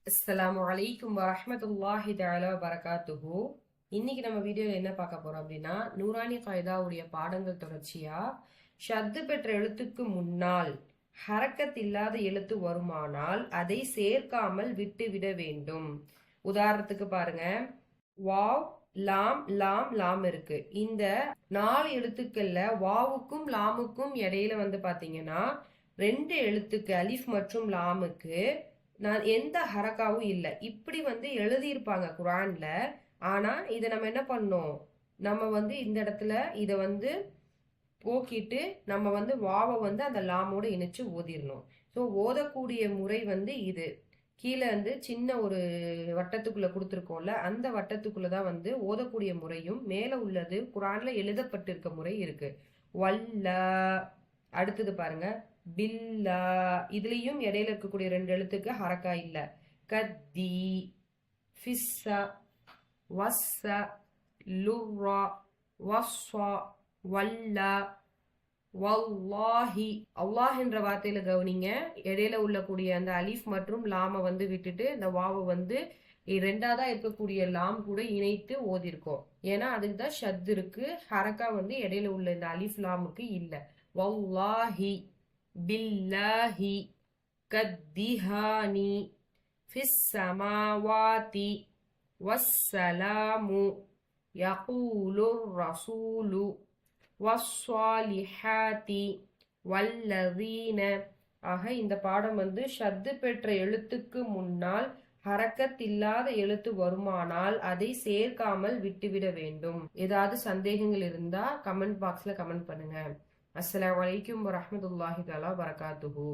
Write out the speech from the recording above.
அஸ்ஸலாமு அலைக்கும் வரஹ்மத்துல்லாஹி தஆலா வபரகாத்துஹு. இன்னைக்கு நம்ம வீடியோல என்ன பார்க்க போறோம் அப்படின்னா, நூரானி காயிதாவுடைய பாடங்கள் தொடர்ச்சியா ஷத்து பெற்ற எழுத்துக்கு முன்னால் ஹரக்கத் இல்லாத எழுத்து வருமானால் அதை சேர்க்காமல் விட்டுவிட வேண்டும். உதாரணத்துக்கு பாருங்க, வாவ் லாம் லாம் லாம் இருக்கு. இந்த 4 எழுத்துக்கள்ல வாவுக்கும் லாமுக்கும் இடையில பாத்தீங்கன்னா 2 எழுத்துக்கு அலிஃப் மற்றும் லாமுக்கு நான் எந்த ஹரக்காவும் இல்லை. இப்படி எழுதியிருப்பாங்க குரான்ல. ஆனா இதை நம்ம என்ன பண்ணோம், நம்ம இந்த இடத்துல இதை போக்கிட்டு நம்ம வாவை அந்த லாமோட இணைச்சு ஓதிடணும். ஸோ ஓதக்கூடிய முறை இது. கீழே சின்ன ஒரு வட்டத்துக்குள்ள கொடுத்துருக்கோம்ல, அந்த வட்டத்துக்குள்ளதான் ஓதக்கூடிய முறையும் மேல உள்ளது குரான்ல எழுதப்பட்டிருக்க முறை இருக்கு. வல்ல, அடுத்தது பாருங்க பில்லா, இதுலயும் இடையில இருக்கக்கூடிய 2 எழுத்துக்கு ஹரக்கா இல்ல. கத்தி, ஃபிஸ்ஸ, வஸ்ஸ, லுர்ரா, வஸ்ஸா, வல்லா, வல்லாஹி. அல்லாஹ் என்ற வார்த்தையில கவனிங்க, இடையில உள்ளக்கூடிய அந்த அலிஃப் மற்றும் லாம விட்டுட்டு இந்த வாவை ரெண்டாவதா இருக்கக்கூடிய லாம் கூட இணைத்து ஓதிருக்கோம். ஏன்னா அதுக்கு தான் ஷத் இருக்கு. ஹரக்கா இடையில உள்ள இந்த அலிஃப் லாமுக்கு இல்ல. வல்லாஹி, பில்லாஹி, கத்திஹானி, ஃபிஸ் ஸமாவாதி, வஸ்ஸலாமு, யகூலுர் ரசூலு, வஸ்ஸாலிஹாதி, வல்லதீன. ஆக இந்த பாடம் ஷத்து பெற்ற எழுத்துக்கு முன்னால் ஹரக்கத் இல்லாத எழுத்து வருமானால் அதை சேர்க்காமல் விட்டுவிட வேண்டும். ஏதாவது சந்தேகங்கள் இருந்தா கமெண்ட் பாக்ஸ்ல கமெண்ட் பண்ணுங்க. அஸ்ஸலாமு அலைக்கும் வரஹ்மத்துல்லாஹி தஆலா வபரகாத்துஹு.